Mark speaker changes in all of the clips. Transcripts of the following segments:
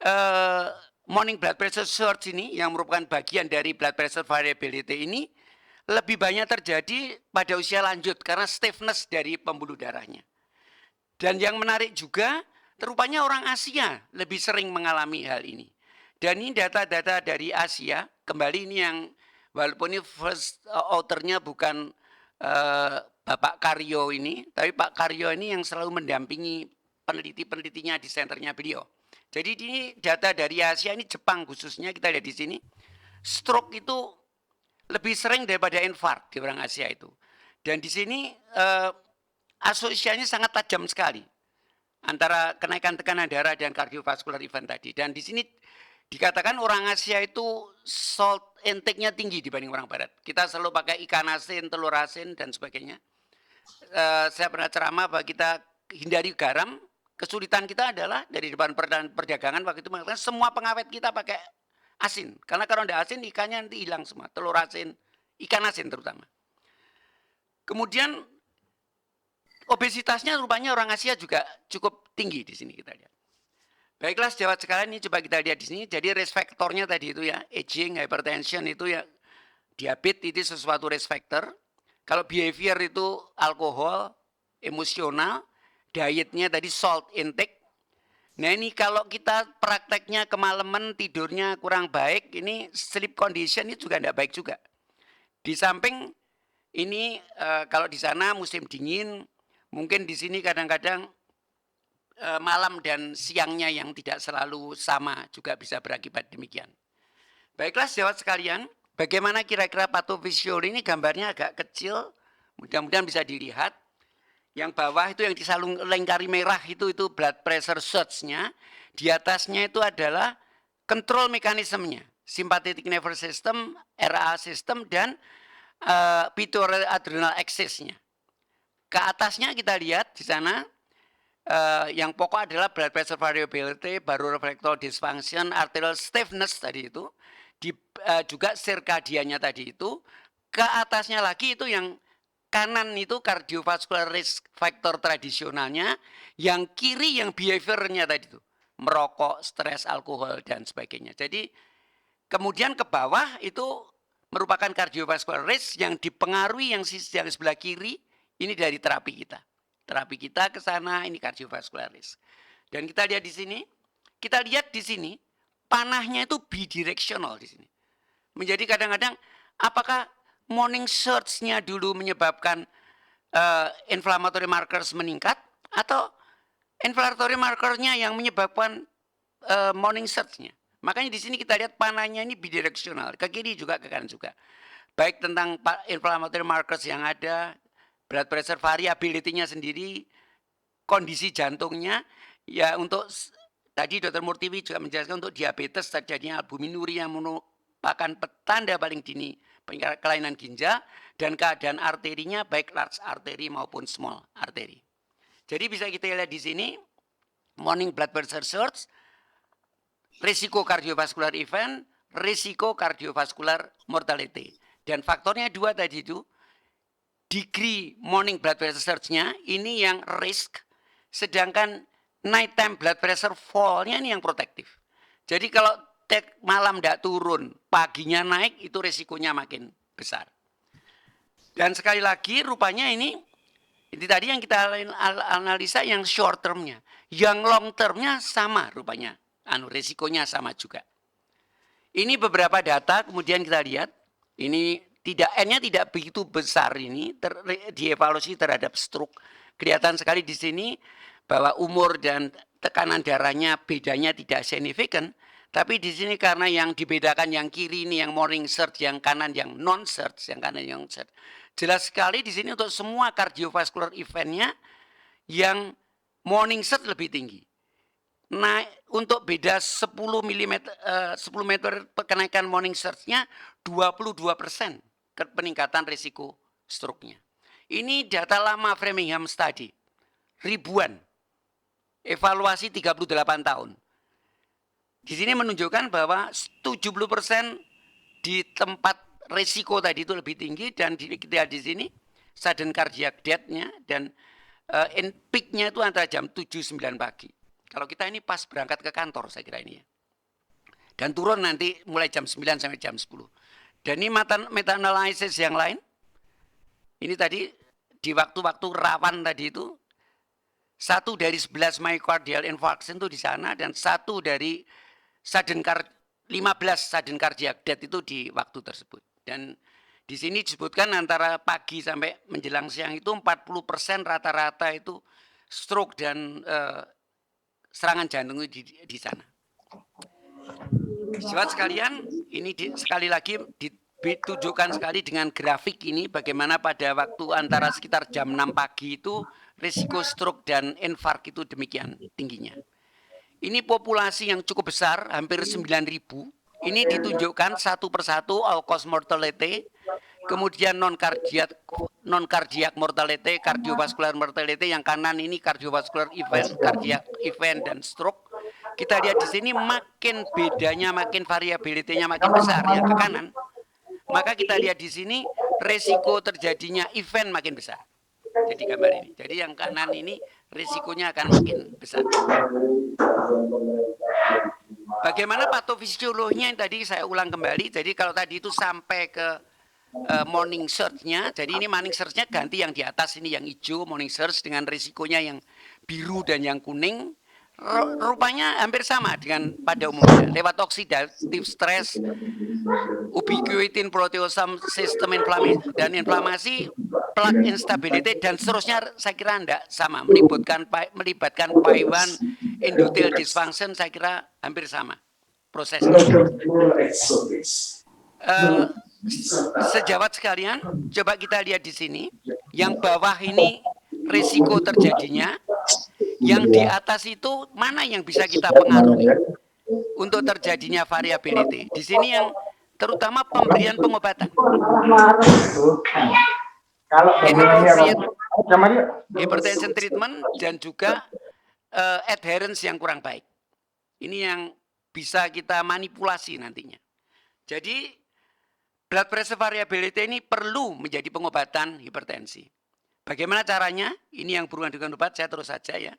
Speaker 1: eee, morning blood pressure surge ini yang merupakan bagian dari blood pressure variability ini lebih banyak terjadi pada usia lanjut karena stiffness dari pembuluh darahnya. Dan yang menarik juga, rupanya orang Asia lebih sering mengalami hal ini. Dan ini data-data dari Asia, kembali ini yang walaupun ini first author-nya bukan Bapak Karyo ini, tapi Pak Karyo ini yang selalu mendampingi peneliti-penelitinya di senternya beliau. Jadi ini data dari Asia, ini Jepang khususnya, kita lihat di sini. Stroke itu lebih sering daripada infark di orang Asia itu. Dan di sini asosiasinya sangat tajam sekali antara kenaikan tekanan darah dan kardiovaskular event tadi. Dan di sini dikatakan orang Asia itu salt intake-nya tinggi dibanding orang Barat. Kita selalu pakai ikan asin, telur asin, dan sebagainya. Saya pernah ceramah bahwa kita hindari garam. Kesulitan kita adalah dari depan perdagangan waktu itu mengatakan semua pengawet kita pakai asin. Karena kalau tidak asin ikannya nanti hilang semua. Telur asin, ikan asin terutama. Kemudian obesitasnya rupanya orang Asia juga cukup tinggi di sini kita lihat. Baiklah sejawat sekalian ini coba kita lihat di sini. Jadi risk factornya tadi itu ya, aging, hypertension itu ya, diabetes itu sesuatu risk factor. Kalau behavior itu alkohol, emosional, dietnya tadi salt intake. Nah ini kalau kita prakteknya kemalaman, tidurnya kurang baik, ini sleep condition ini juga tidak baik juga. Di samping ini kalau di sana musim dingin, mungkin di sini kadang-kadang malam dan siangnya yang tidak selalu sama juga bisa berakibat demikian. Baiklah sejawat sekalian, bagaimana kira-kira pathophysiology ini gambarnya agak kecil, mudah-mudahan bisa dilihat. Yang bawah itu yang disalung lingkari merah itu blood pressure surge-nya. Di atasnya itu adalah control mekanismenya, sympathetic nervous system, RA system, dan pituitary adrenal axis-nya. Ke atasnya kita lihat di sana yang pokok adalah blood pressure variability, baroreflector dysfunction, arterial stiffness tadi itu, juga circadiannya tadi itu. Ke atasnya lagi itu yang kanan itu cardiovascular risk factor tradisionalnya, yang kiri yang behaviornya tadi itu, merokok, stres, alkohol, dan sebagainya. Jadi kemudian ke bawah itu merupakan cardiovascular risk yang dipengaruhi yang sebelah kiri, ini dari terapi kita. Terapi kita ke sana, ini cardiovascular risk. Dan kita lihat di sini, panahnya itu bidirectional di sini. Menjadi kadang-kadang apakah morning surge-nya dulu menyebabkan inflammatory markers meningkat atau inflammatory markernya yang menyebabkan morning surge-nya. Makanya di sini kita lihat panahnya ini bidirectional, ke kiri juga ke kanan juga. Baik tentang inflammatory markers yang ada, blood pressure variability-nya sendiri, kondisi jantungnya, ya untuk tadi Dr. Murtiwi juga menjelaskan untuk diabetes terjadinya albuminuria yang merupakan petanda paling dini kelainan ginjal, dan keadaan arterinya baik large artery maupun small artery. Jadi bisa kita lihat di sini morning blood pressure surge, risiko kardiovaskular event, risiko kardiovaskular mortality. Dan faktornya dua tadi itu, degree morning blood pressure surge-nya ini yang risk, sedangkan nighttime blood pressure fall-nya ini yang protektif. Jadi kalau malam tidak turun, paginya naik, itu risikonya makin besar. Dan sekali lagi rupanya ini tadi yang kita analisa yang short termnya, yang long termnya sama rupanya, risikonya sama juga. Ini beberapa data kemudian kita lihat, ini N-nya tidak begitu besar ini, dievaluasi terhadap stroke. Kelihatan sekali di sini bahwa umur dan tekanan darahnya bedanya tidak signifikan. Tapi di sini karena yang dibedakan yang kiri ini yang morning surge, yang kanan yang non surge, yang kanan yang surge. Jelas sekali di sini untuk semua cardiovascular eventnya yang morning surge lebih tinggi. Nah, untuk beda 10 meter kenaikan morning surge-nya 22% peningkatan risiko stroke-nya. Ini data lama Framingham Study. Ribuan. Evaluasi 38 tahun. Di sini menunjukkan bahwa 70% di tempat risiko tadi itu lebih tinggi, dan kita di sini sudden cardiac death-nya dan peak-nya itu antara jam 7-9 pagi. Kalau kita ini pas berangkat ke kantor saya kira ini ya. dan turun nanti mulai jam 9 sampai jam 10. Dan ini meta-analysis yang lain, ini tadi di waktu-waktu rawan tadi itu, 1 dari 11 myocardial infarction itu di sana, dan 1 dari 15 sudden cardiac death itu di waktu tersebut. Dan di sini disebutkan antara pagi sampai menjelang siang itu 40% rata-rata itu stroke dan serangan jantung itu di sana. Sobat sekalian, ini sekali lagi ditunjukkan sekali dengan grafik ini bagaimana pada waktu antara sekitar jam 6 pagi itu risiko stroke dan infark itu demikian tingginya. Ini populasi yang cukup besar, hampir 9.000. Ini ditunjukkan satu persatu all cause mortality, kemudian non-cardiac mortality, cardiovascular mortality, yang kanan ini cardiovascular event, cardiac event dan stroke. Kita lihat di sini makin bedanya, makin variabilitasnya makin besar yang ke kanan. Maka kita lihat di sini resiko terjadinya event makin besar. Jadi gambar ini. Jadi yang kanan ini risikonya akan makin besar. Bagaimana patofisiologinya yang tadi saya ulang kembali. Jadi kalau tadi itu sampai ke morning surge-nya, jadi ini morning surge-nya ganti yang di atas ini yang hijau morning surge dengan risikonya yang biru dan yang kuning. Rupanya hampir sama dengan pada umumnya lewat oxidative stress, ubiquitin proteasome system dan inflamasi, plaque instability dan seterusnya. Saya kira enggak sama, melibatkan PAI-1 endothelial dysfunction, saya kira hampir sama prosesnya. Sejawat sekalian, coba kita lihat di sini, yang bawah ini risiko terjadinya, yang di atas itu mana yang bisa kita pengaruhi untuk terjadinya variability. Di sini yang terutama pemberian pengobatan, hypertension treatment dan juga adherence yang kurang baik. Ini yang bisa kita manipulasi nantinya. Jadi blood pressure variability ini perlu menjadi pengobatan hipertensi. Bagaimana caranya? Ini yang berhubungan dengan obat, saya terus saja ya.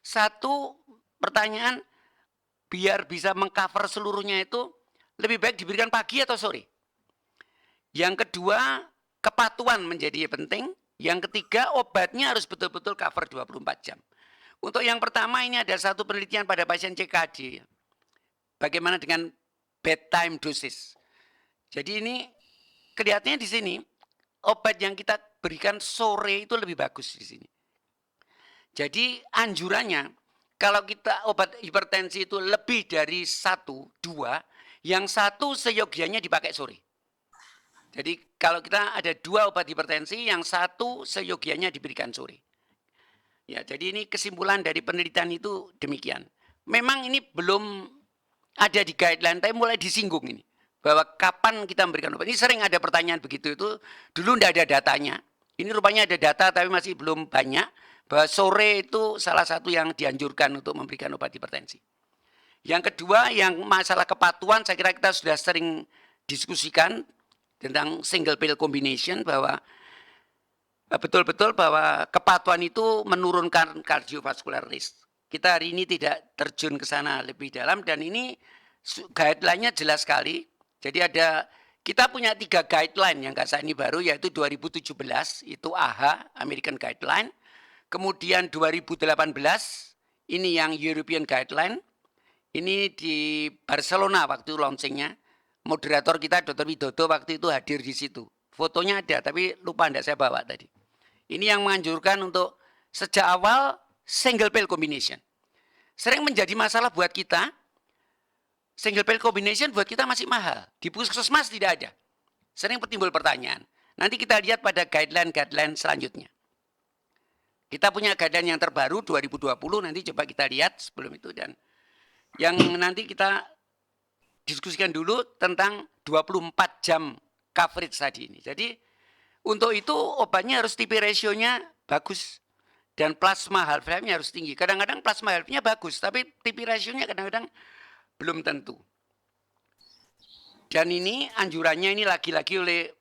Speaker 1: Satu pertanyaan, biar bisa mengcover seluruhnya itu, lebih baik diberikan pagi atau sore. Yang kedua, kepatuhan menjadi penting. Yang ketiga, obatnya harus betul-betul cover 24 jam. Untuk yang pertama, ini ada satu penelitian pada pasien CKD. Bagaimana dengan bedtime dosis. Jadi ini kelihatannya di sini, obat yang kita berikan sore itu lebih bagus di sini. Jadi anjurannya, kalau kita obat hipertensi itu lebih dari 1, 2, yang satu seyogianya dipakai sore. Jadi kalau kita ada 2 obat hipertensi, yang satu seyogianya diberikan sore. Ya, jadi ini kesimpulan dari penelitian itu demikian. Memang ini belum ada di guideline, tapi mulai disinggung ini. Bahwa kapan kita memberikan obat. Ini sering ada pertanyaan begitu itu, dulu tidak ada datanya. Ini rupanya ada data tapi masih belum banyak. Bahwa sore itu salah satu yang dianjurkan untuk memberikan obat hipertensi. Yang kedua, yang masalah kepatuhan, saya kira kita sudah sering diskusikan tentang single pill combination, bahwa betul-betul bahwa kepatuhan itu menurunkan cardiovascular risk. Kita hari ini tidak terjun ke sana lebih dalam, dan ini guideline-nya jelas sekali. Jadi kita punya 3 guideline yang saat ini baru, yaitu 2017 itu AHA, American Guideline. Kemudian 2018 ini yang European Guideline. Ini di Barcelona waktu launchingnya. Moderator kita Dr. Widodo waktu itu hadir di situ. Fotonya ada tapi lupa enggak saya bawa tadi. Ini yang menganjurkan untuk sejak awal single pill combination. Sering menjadi masalah buat kita. Single pill combination buat kita masih mahal. Di puskesmas tidak ada. Sering timbul pertanyaan. Nanti kita lihat pada guideline selanjutnya. Kita punya guideline yang terbaru 2020, nanti coba kita lihat sebelum itu. Dan yang nanti kita diskusikan dulu tentang 24 jam coverage tadi ini. Jadi untuk itu obatnya harus TP ratio-nya bagus. Dan plasma half life-nya harus tinggi. Kadang-kadang plasma half-nya bagus, tapi TP ratio-nya kadang-kadang belum tentu. Dan ini anjurannya ini lagi-lagi oleh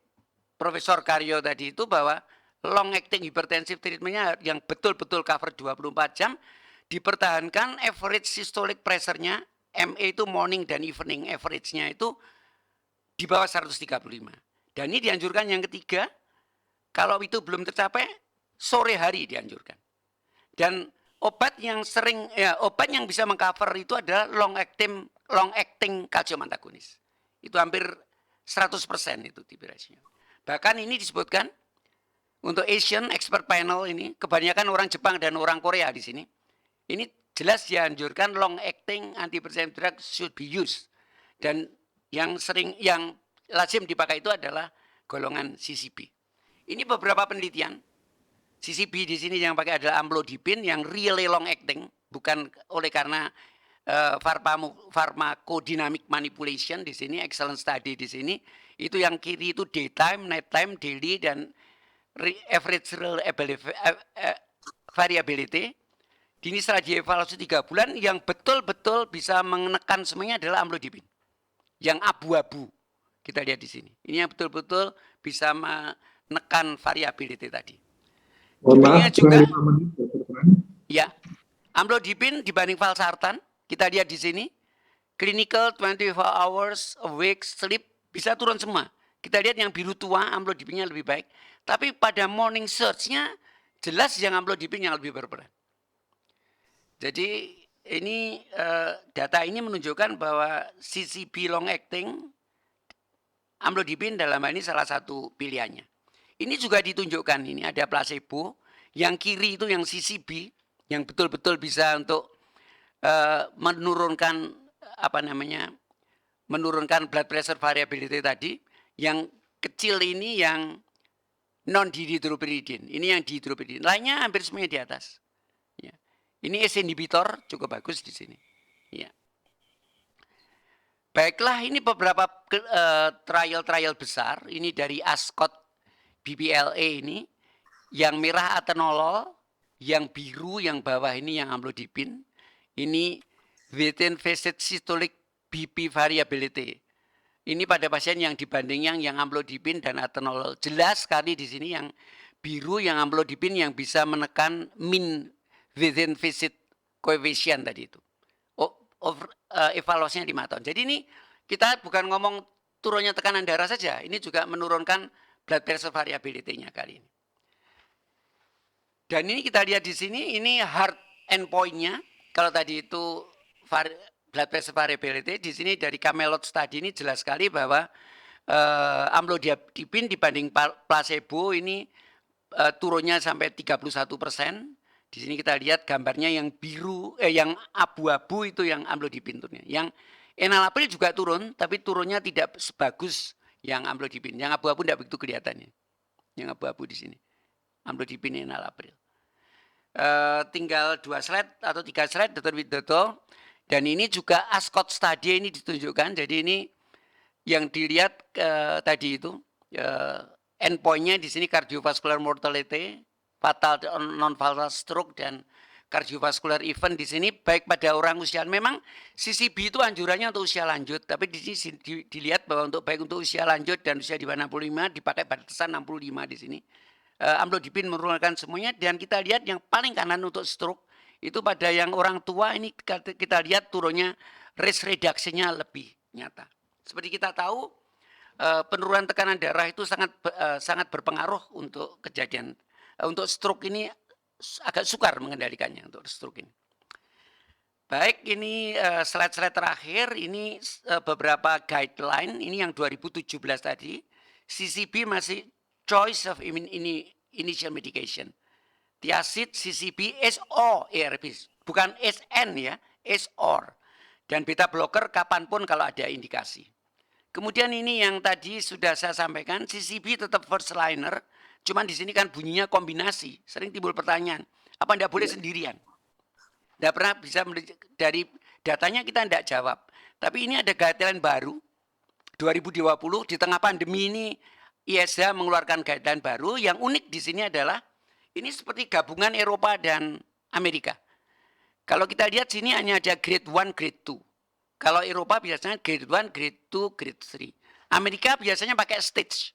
Speaker 1: Profesor Karyo tadi itu, bahwa long acting hypertensive treatment-nya yang betul-betul cover 24 jam, dipertahankan average systolic pressure-nya MA itu morning dan evening average-nya itu di bawah 135. Dan ini dianjurkan yang ketiga, kalau itu belum tercapai, sore hari dianjurkan. Dan obat yang bisa mengcover itu adalah long acting calcium antagonis. Itu hampir 100% itu TB ratio. Bahkan ini disebutkan untuk Asian expert panel ini, kebanyakan orang Jepang dan orang Korea di sini. Ini jelas dianjurkan long acting antihypertensive drug should be used. Dan yang lazim dipakai itu adalah golongan CCB. Ini beberapa penelitian. CCB di sini yang pakai adalah amlodipine yang really long acting, bukan oleh karena pharmacodynamic manipulation di sini, excellent study di sini. Itu yang kiri itu daytime, nighttime, daily, dan average variability. Ini setelah dievaluasi 3 bulan, yang betul-betul bisa menekan semuanya adalah amlodipine. Yang abu-abu, kita lihat di sini. Ini yang betul-betul bisa menekan variability tadi.
Speaker 2: Maaf,
Speaker 1: juga,
Speaker 2: 5 menit,
Speaker 1: ya, amlodipine dibanding valsartan, kita lihat di sini, clinical 24 hours awake sleep bisa turun semua. Kita lihat yang biru tua, amlodipine-nya lebih baik. Tapi pada morning surge-nya, jelas yang amlodipine yang lebih berperan. Jadi ini data ini menunjukkan bahwa CCB long acting, amlodipine dalam hal ini salah satu pilihannya. Ini juga ditunjukkan, ini ada placebo, yang kiri itu yang CCB, yang betul-betul bisa untuk menurunkan menurunkan blood pressure variability tadi. Yang kecil ini yang non dihidropyridin, ini yang dihidropyridin. Lainnya hampir semuanya di atas. Ya. Ini ACE inhibitor cukup bagus di sini. Ya. Baiklah, ini beberapa trial besar. Ini dari Ascot BBLA ini, yang merah atenolol, yang biru yang bawah ini yang amlodipine. Ini within facet systolic BP variability. Ini pada pasien yang dibanding yang amlodipine dan atenolol. Jelas sekali di sini yang biru yang amlodipine yang bisa menekan mean within visit coefficient tadi itu. Evaluasinya 5 tahun. Jadi ini kita bukan ngomong turunnya tekanan darah saja, ini juga menurunkan blood pressure variability-nya kali ini. Dan ini kita lihat di sini, ini hard endpoint-nya. Kalau tadi itu blood pressure variability, di sini dari Camelot study ini jelas sekali bahwa amlodipine dibanding placebo ini turunnya sampai 31%. Di sini kita lihat gambarnya yang biru, yang abu-abu itu yang amlodipine turunnya. Yang enalapril juga turun, tapi turunnya tidak sebagus yang amlodipine. Yang abu-abu tidak begitu kelihatannya. Yang abu-abu di sini. Amlodipine enalapril. Tinggal 2 slide atau 3 slide, Dr. Widodo. Dan ini juga Ascot study ini ditunjukkan. Jadi ini yang dilihat tadi itu endpoint-nya di sini cardiovascular mortality, fatal non-fatal stroke, dan cardiovascular event di sini baik pada orang usia. Memang CCB itu anjurannya untuk usia lanjut, tapi di sini dilihat bahwa untuk baik untuk usia lanjut dan usia di bawah 65 dipakai batasan 65 di sini. Amlodipine menurunkan semuanya, dan kita lihat yang paling kanan untuk stroke itu pada yang orang tua ini kita lihat turunnya risk reduction-nya lebih nyata. Seperti kita tahu penurunan tekanan darah itu sangat berpengaruh untuk kejadian untuk stroke ini, agak sukar mengendalikannya untuk stroke ini. Baik, ini slide-slide terakhir, ini beberapa guideline, ini yang 2017 tadi. CCB masih choice of initial medication. Thiazide, CCB, SO, ARB, bukan SN ya, SOR. Dan beta blocker kapanpun kalau ada indikasi. Kemudian ini yang tadi sudah saya sampaikan, CCB tetap first liner, cuman di sini kan bunyinya kombinasi. Sering timbul pertanyaan, apa tidak boleh sendirian? Tidak pernah bisa, dari datanya kita tidak jawab. Tapi ini ada guideline baru, 2020 di tengah pandemi ini ISH mengeluarkan guideline baru. Yang unik di sini adalah ini seperti gabungan Eropa dan Amerika. Kalau kita lihat sini hanya ada grade 1, grade 2. Kalau Eropa biasanya grade 1, grade 2, grade 3. Amerika biasanya pakai stage.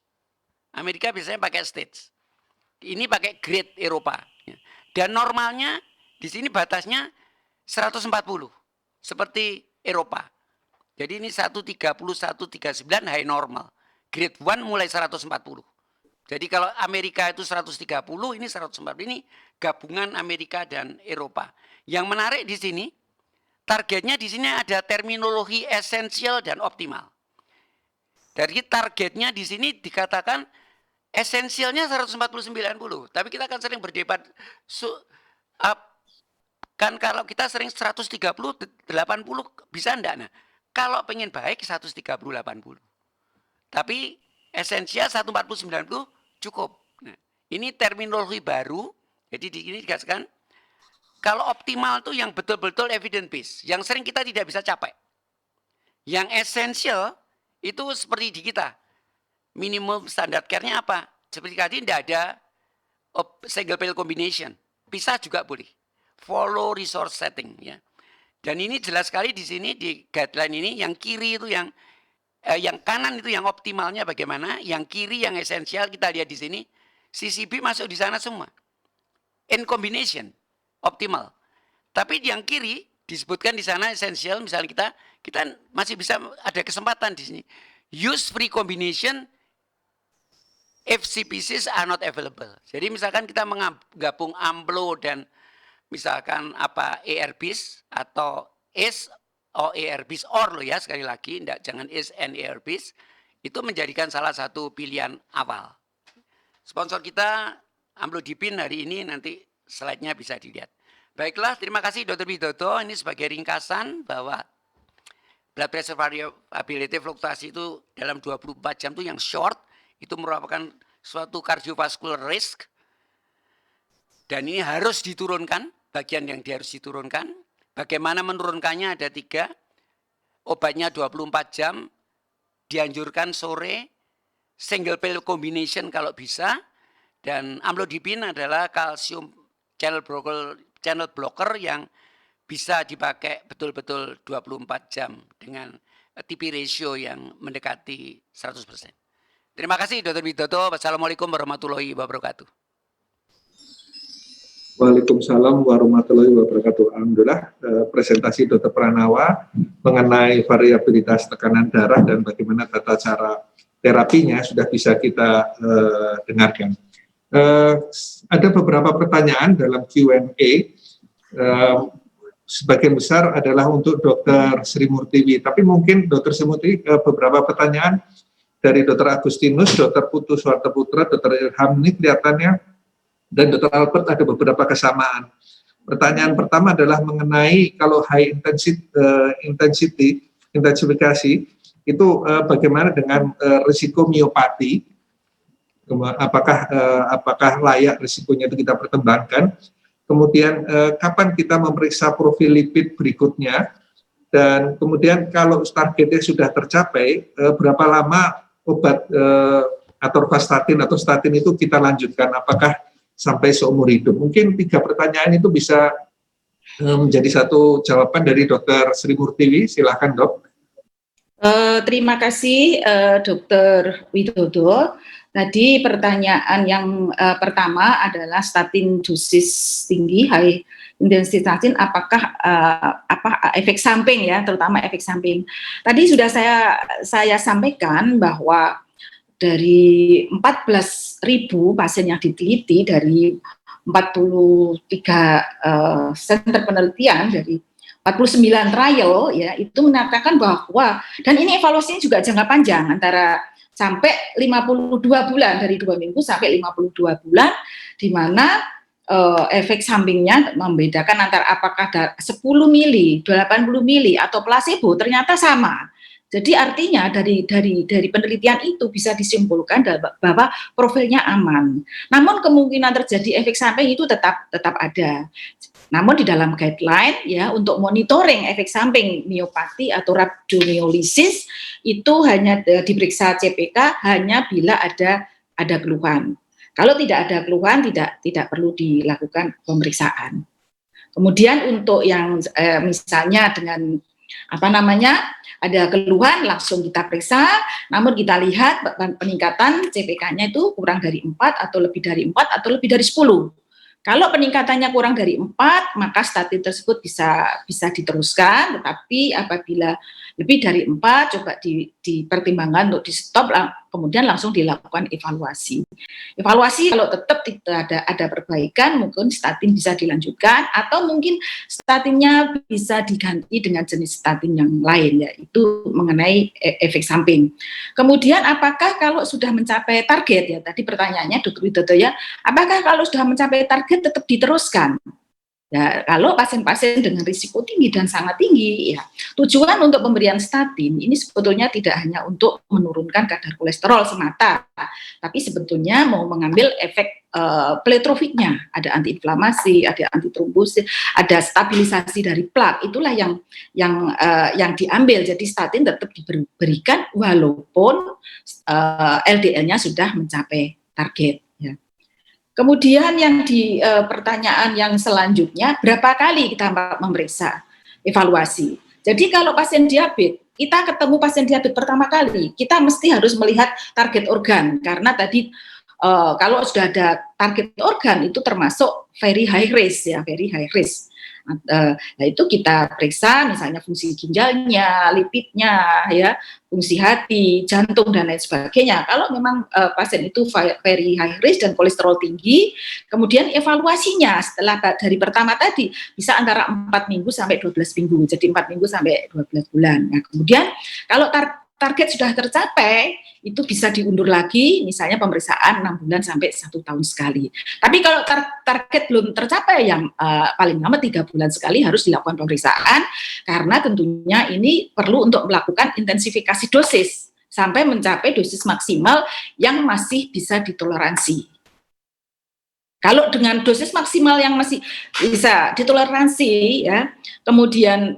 Speaker 1: Ini pakai grade Eropa. Dan normalnya di sini batasnya 140. Seperti Eropa. Jadi ini 130, 139 high normal. Grade 1 mulai 140. Jadi kalau Amerika itu 130, ini 140. Ini gabungan Amerika dan Eropa. Yang menarik di sini, targetnya di sini ada terminologi esensial dan optimal. Dari targetnya di sini dikatakan esensialnya 140-90. Tapi kita akan sering berdebat. Kan kalau kita sering 130-80 bisa enggak? Nah, kalau pengen baik 130-80. Tapi esensial 140-90 cukup. Nah, ini terminologi baru. Jadi di sini dikatakan kalau optimal itu yang betul-betul evidence based, yang sering kita tidak bisa capai. Yang esensial itu seperti di kita. Minimum standard care-nya apa? Seperti tadi tidak ada single pill combination. Pisah juga boleh. Follow resource setting ya. Dan ini jelas sekali di sini di guideline ini yang kiri itu yang kanan itu yang optimalnya bagaimana, yang kiri yang esensial kita lihat di sini. CCB masuk di sana semua. In combination optimal. Tapi yang kiri disebutkan di sana esensial, misalnya kita masih bisa ada kesempatan di sini. Use free combination if CPCs are not available. Jadi misalkan kita menggabung AMLO dan misalkan ARBs atau ACE or ARBs or ya sekali lagi, jangan ACE and ARBs, itu menjadikan salah satu pilihan awal. Sponsor kita Amlodipine hari ini, nanti slide-nya bisa dilihat. Baiklah, terima kasih Dr. Widodo. Ini sebagai ringkasan bahwa blood pressure variability fluktuasi itu dalam 24 jam itu yang short, itu merupakan suatu cardiovascular risk. Dan ini harus diturunkan, bagian yang harus diturunkan. Bagaimana menurunkannya ada 3. Obatnya 24 jam, dianjurkan sore, single pill combination kalau bisa. Dan amlodipine adalah kalsium channel blocker yang bisa dipakai betul-betul 24 jam dengan TP ratio yang mendekati 100%. Terima kasih Dr. Widodo. Wassalamualaikum warahmatullahi wabarakatuh.
Speaker 2: Waalaikumsalam warahmatullahi wabarakatuh. Alhamdulillah presentasi Dr. Pranawa mengenai variabilitas tekanan darah dan bagaimana tata cara terapinya sudah bisa kita dengarkan. Ada beberapa pertanyaan dalam Q&A. Sebagian besar adalah untuk Dr. Sri Murtiwi, tapi mungkin Dr. Sri Murtiwi beberapa pertanyaan dari Dr. Agustinus, Dr. Putu Suarteputra, Dr. Ilham ini kelihatannya, dan Dr. Albert ada beberapa kesamaan. Pertanyaan pertama adalah mengenai kalau high intensifikasi itu bagaimana dengan risiko miopati, apakah layak risikonya itu kita pertimbangkan. Kemudian kapan kita memeriksa profil lipid berikutnya, dan kemudian kalau targetnya sudah tercapai, berapa lama obat atorvastatin atau statin itu kita lanjutkan, apakah sampai seumur hidup. Mungkin 3 pertanyaan itu bisa menjadi satu jawaban dari Dr. Sri Murtiwi. Silakan Dok.
Speaker 3: Terima kasih Dr. Widodo. Tadi pertanyaan yang pertama adalah statin dosis tinggi, high intensity statin, apakah efek samping ya, terutama efek samping. Tadi sudah saya sampaikan bahwa dari 14.000 pasien yang diteliti dari 43 center penelitian dari 49 trial ya, itu mengatakan bahwa, dan ini evaluasinya juga jangka panjang antara sampai 52 bulan, dari 2 minggu sampai 52 bulan, di mana efek sampingnya membedakan antara apakah 10 mili, 80 mili atau placebo ternyata sama. Jadi artinya dari penelitian itu bisa disimpulkan bahwa profilnya aman. Namun kemungkinan terjadi efek samping itu tetap ada. Namun di dalam guideline ya, untuk monitoring efek samping miopati atau rhabdomyolysis itu hanya diperiksa CPK hanya bila ada keluhan. Kalau tidak ada keluhan tidak perlu dilakukan pemeriksaan. Kemudian untuk yang misalnya dengan ada keluhan langsung kita periksa, namun kita lihat peningkatan CPK-nya itu kurang dari 4 atau lebih dari 4 atau lebih dari 10. Kalau peningkatannya kurang dari 4, maka statin tersebut bisa diteruskan, tetapi apabila lebih dari 4, coba dipertimbangkan untuk di-stop, kemudian langsung dilakukan evaluasi. Evaluasi kalau tetap tidak ada perbaikan, mungkin statin bisa dilanjutkan, atau mungkin statinnya bisa diganti dengan jenis statin yang lain, yaitu mengenai efek samping. Kemudian apakah kalau sudah mencapai target, ya tadi pertanyaannya Dr. Widodo ya, apakah kalau sudah mencapai target tetap diteruskan? Ya, kalau pasien-pasien dengan risiko tinggi dan sangat tinggi, ya tujuan untuk pemberian statin ini sebetulnya tidak hanya untuk menurunkan kadar kolesterol semata, tapi sebetulnya mau mengambil efek pletrofiknya, ada antiinflamasi, ada antitrombosit, ada stabilisasi dari plak. Itulah yang diambil. Jadi statin tetap diberikan walaupun LDL-nya sudah mencapai target. Ya. Kemudian yang di pertanyaan yang selanjutnya, berapa kali kita memeriksa evaluasi? Jadi kalau pasien diabetes, kita ketemu pasien diabetes pertama kali, kita mesti harus melihat target organ, karena tadi kalau sudah ada target organ itu termasuk very high risk, ya, very high risk. Nah itu kita periksa misalnya fungsi ginjalnya, lipidnya, ya, fungsi hati, jantung dan lain sebagainya. Kalau memang pasien itu very high risk dan kolesterol tinggi, kemudian evaluasinya setelah dari pertama tadi bisa antara 4 minggu sampai 12 minggu. Jadi 4 minggu sampai 12 bulan. Nah, kemudian kalau target sudah tercapai, itu bisa diundur lagi, misalnya pemeriksaan 6 bulan sampai 1 tahun sekali. Tapi kalau target belum tercapai, yang paling lama 3 bulan sekali harus dilakukan pemeriksaan, karena tentunya ini perlu untuk melakukan intensifikasi dosis, sampai mencapai dosis maksimal yang masih bisa ditoleransi. Kalau dengan dosis maksimal yang masih bisa ditoleransi, ya, kemudian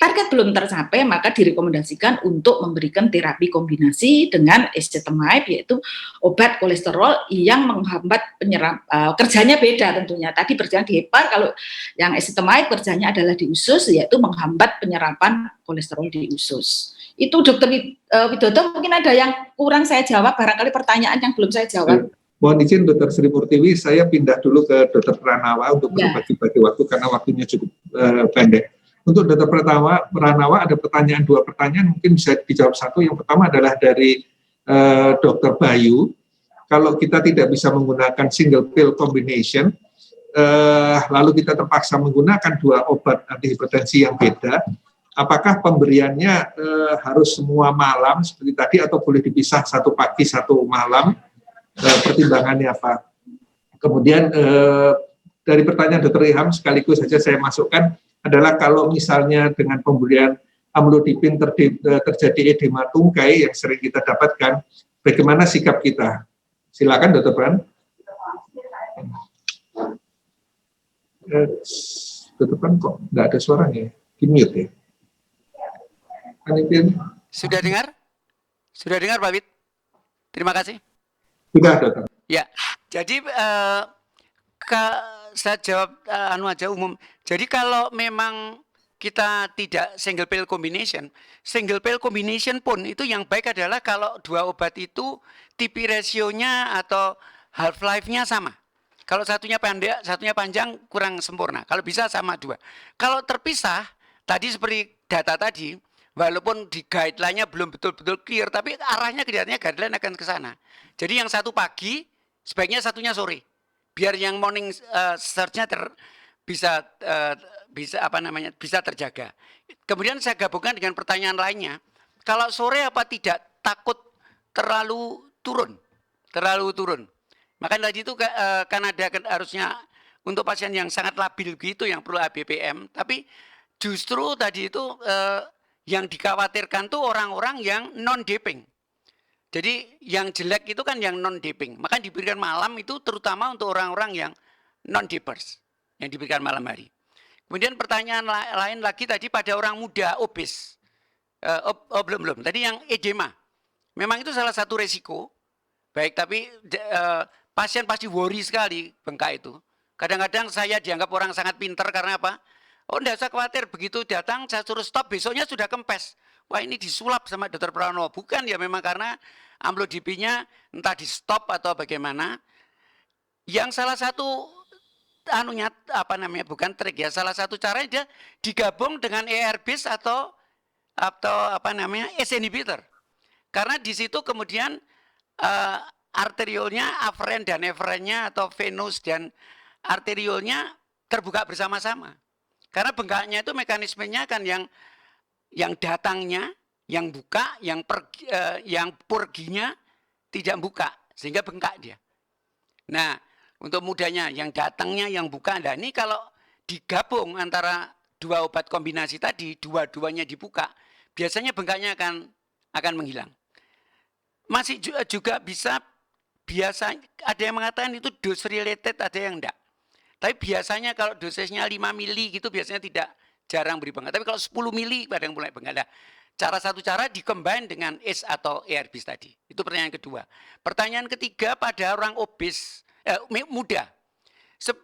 Speaker 3: target belum tercapai, maka direkomendasikan untuk memberikan terapi kombinasi dengan ezetimibe, yaitu obat kolesterol yang menghambat kerjanya beda tentunya. Tadi berjalan di hepar, kalau yang ezetimibe kerjanya adalah di usus, yaitu menghambat penyerapan kolesterol di usus. Itu Dr. Widodo, mungkin ada yang kurang saya jawab, barangkali pertanyaan yang belum saya jawab.
Speaker 2: Mohon izin Dr. Sri Murtiwi, saya pindah dulu ke Dr. Pranawa untuk berbagi-bagi waktu karena waktunya cukup pendek. Untuk Dr. Pranawa ada pertanyaan, 2 pertanyaan, mungkin bisa dijawab satu. Yang pertama adalah dari Dr. Bayu. Kalau kita tidak bisa menggunakan single pill combination, lalu kita terpaksa menggunakan 2 obat antihipertensi yang beda, apakah pemberiannya harus semua malam seperti tadi atau boleh dipisah 1 pagi 1 malam? Pertimbangannya apa? Kemudian dari pertanyaan Dr. Ilham sekaligus saja saya masukkan adalah kalau misalnya dengan pemberian amlodipin terjadi edema tungkai yang sering kita dapatkan, bagaimana sikap kita? Silakan Dr. Pran. Dr. Pran kok nggak ada suaranya? Di mute ya?
Speaker 1: Sudah dengar? Sudah dengar Pak Wid? Terima kasih.
Speaker 2: Sudah, Dokter.
Speaker 1: Ya, jadi saya jawab aja umum. Jadi kalau memang kita tidak single pill combination pun itu yang baik adalah kalau 2 obat itu TP ratio-nya atau half life-nya sama. Kalau satunya pendek, satunya panjang kurang sempurna. Kalau bisa sama 2. Kalau terpisah, tadi seperti data tadi, walaupun di guideline-nya belum betul-betul clear, tapi arahnya kelihatannya guideline akan ke sana. Jadi yang 1 pagi, sebaiknya satunya sore. Biar yang morning surge-nya bisa terjaga. Kemudian saya gabungkan dengan pertanyaan lainnya. Kalau sore apa tidak takut terlalu turun? Makanya tadi itu kan ada harusnya untuk pasien yang sangat labil gitu yang perlu ABPM, tapi justru tadi itu yang dikhawatirkan tuh orang-orang yang non-doping. Jadi yang jelek itu kan yang non-doping. Maka diberikan malam itu terutama untuk orang-orang yang non-dopers. Yang diberikan malam hari. Kemudian pertanyaan lain lagi tadi pada orang muda obes. Belum. Tadi yang edema. Memang itu salah satu resiko. Baik, tapi pasien pasti worry sekali bengkak itu. Kadang-kadang saya dianggap orang sangat pintar karena apa? Oh, enggak usah khawatir, begitu datang saya suruh stop, besoknya sudah kempes. Wah, ini disulap sama Dr. Pranowo. Bukan ya, memang karena amlodipinnya entah di stop atau bagaimana. Yang salah satu anunya apa namanya, bukan trik ya. Salah satu cara dia digabung dengan ARBs atau apa namanya, ACE inhibitor. Karena di situ kemudian arteriolnya, aferen dan eferennya atau venous dan arteriolnya terbuka bersama-sama. Karena bengkaknya itu mekanismenya kan yang datangnya, yang buka, yang perginya tidak buka, sehingga bengkak dia. Nah, untuk mudanya yang datangnya, yang buka, nah ini kalau digabung antara dua obat kombinasi tadi, dua-duanya dibuka, biasanya bengkaknya akan menghilang. Masih juga bisa, biasa ada yang mengatakan itu dose related, ada yang enggak. Tapi biasanya kalau dosisnya 5 mili gitu biasanya jarang beri bengkak. Tapi kalau 10 mili pada yang mulai bengkak. Nah, satu cara dikombin dengan ACE atau ARBs tadi. Itu pertanyaan kedua. Pertanyaan ketiga, pada orang obes muda.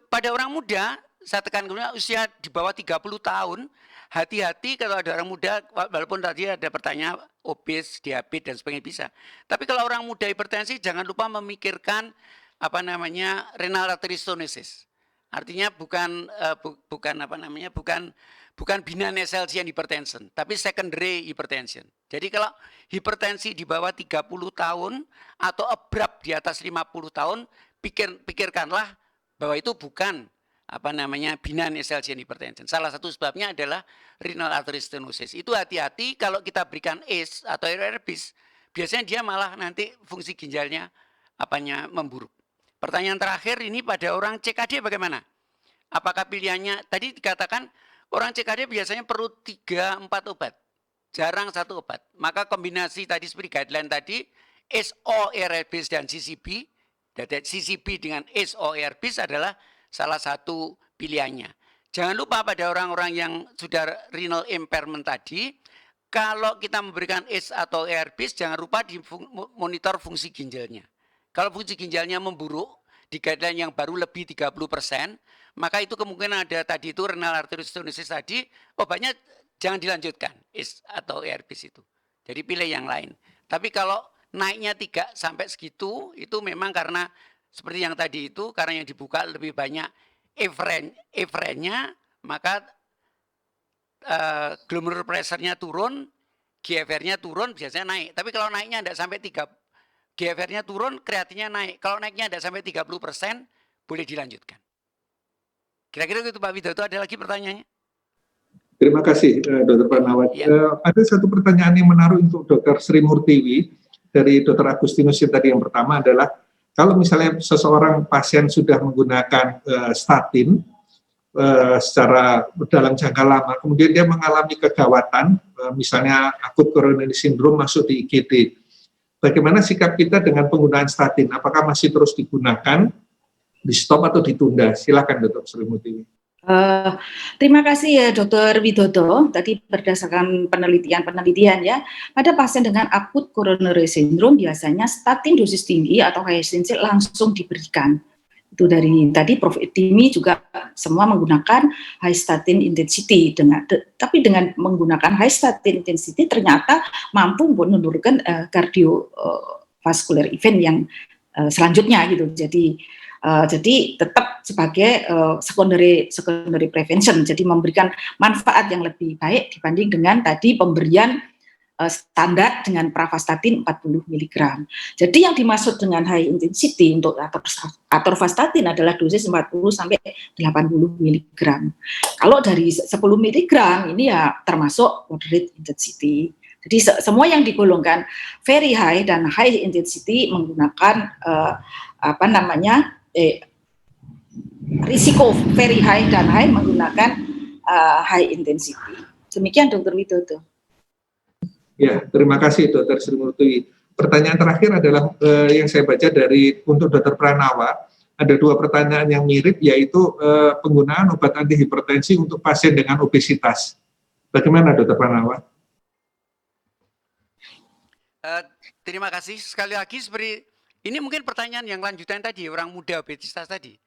Speaker 1: Pada orang muda, saya tekan kemudian usia di bawah 30 tahun, hati-hati kalau ada orang muda, walaupun tadi ada pertanyaan obes, diabetes dan sebagainya bisa. Tapi kalau orang muda hipertensi, jangan lupa memikirkan apa namanya, renal artery stenosis. Artinya bukan benign essential hypertension, tapi secondary hypertension. Jadi kalau hipertensi di bawah 30 tahun atau abrupt di atas 50 tahun, pikirkanlah bahwa itu bukan benign essential hypertension. Salah satu sebabnya adalah renal artery stenosis. Itu hati-hati kalau kita berikan ACE atau ARBs, biasanya dia malah nanti fungsi ginjalnya memburuk. Pertanyaan terakhir ini pada orang CKD bagaimana? Apakah pilihannya, tadi dikatakan orang CKD biasanya perlu 3-4 obat, jarang 1 obat. Maka kombinasi tadi seperti guideline tadi, ACE/ARBs dan CCB, CCB dengan ACE/ARBs adalah salah satu pilihannya. Jangan lupa pada orang-orang yang sudah renal impairment tadi, kalau kita memberikan ACE atau ARBs, jangan lupa dimonitor fungsi ginjalnya. Kalau fungsi ginjalnya memburuk, di guideline yang baru lebih 30%, maka itu kemungkinan ada tadi itu renal artery stenosis tadi, obatnya jangan dilanjutkan, ACE atau ARBs itu. Jadi pilih yang lain. Tapi kalau naiknya 3 sampai segitu, itu memang karena seperti yang tadi itu, karena yang dibuka lebih banyak eferennya, maka glomerular pressure-nya turun, GFR-nya turun, biasanya naik. Tapi kalau naiknya tidak sampai 3, GFR-nya turun, kreatinnya naik. Kalau naiknya tidak sampai 30%, boleh dilanjutkan. Kira-kira itu Pak Widodo, ada lagi pertanyaannya?
Speaker 2: Terima kasih Dr. Pranawat.
Speaker 1: Ya.
Speaker 2: Ada satu pertanyaan yang menaruh untuk Dr. Sri Murtiwi dari Dr. Agustinus yang tadi. Yang pertama adalah, kalau misalnya seseorang pasien sudah menggunakan statin secara dalam jangka lama, kemudian dia mengalami kegawatan, misalnya akut coronary syndrome masuk di IGD, bagaimana sikap kita dengan penggunaan statin? Apakah masih terus digunakan, di stop atau ditunda? Silakan Dr. Sri Murtiwi.
Speaker 3: Terima kasih ya Dr. Widodo. Tadi berdasarkan penelitian ya, pada pasien dengan akut coronary syndrome biasanya statin dosis tinggi atau high intensity langsung diberikan. Itu dari tadi Prof. Timi juga semua menggunakan high statin intensity, tapi dengan menggunakan high statin intensity ternyata mampu menurunkan cardiovascular event yang selanjutnya gitu. Jadi tetap sebagai secondary prevention, jadi memberikan manfaat yang lebih baik dibanding dengan tadi pemberian standar dengan pravastatin 40 mg. Jadi yang dimaksud dengan high intensity untuk atorvastatin adalah dosis 40 sampai 80 mg. Kalau dari 10 mg ini ya termasuk moderate intensity. Jadi semua yang digolongkan very high dan high intensity menggunakan risiko very high dan high menggunakan high intensity. Demikian Dr. Widodo.
Speaker 2: Ya, terima kasih Dr. Sri Murtiwi. Pertanyaan terakhir adalah yang saya baca untuk Dr. Pranawa. Ada 2 pertanyaan yang mirip, yaitu penggunaan obat antihipertensi untuk pasien dengan obesitas. Bagaimana Dr. Pranawa?
Speaker 1: Terima kasih sekali lagi, seperti ini mungkin pertanyaan yang lanjutan tadi, orang muda obesitas tadi.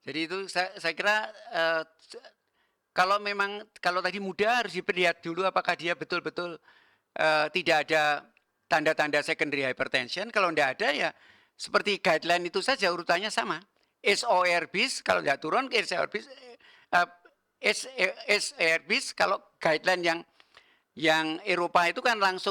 Speaker 1: Jadi itu saya kira kalau tadi muda harus dilihat dulu apakah dia betul-betul tidak ada tanda-tanda secondary hypertension. Kalau tidak ada ya seperti guideline itu saja, urutannya sama. SORBIS kalau nggak turun ke SORBIS, SORBIS kalau guideline yang Eropa itu kan langsung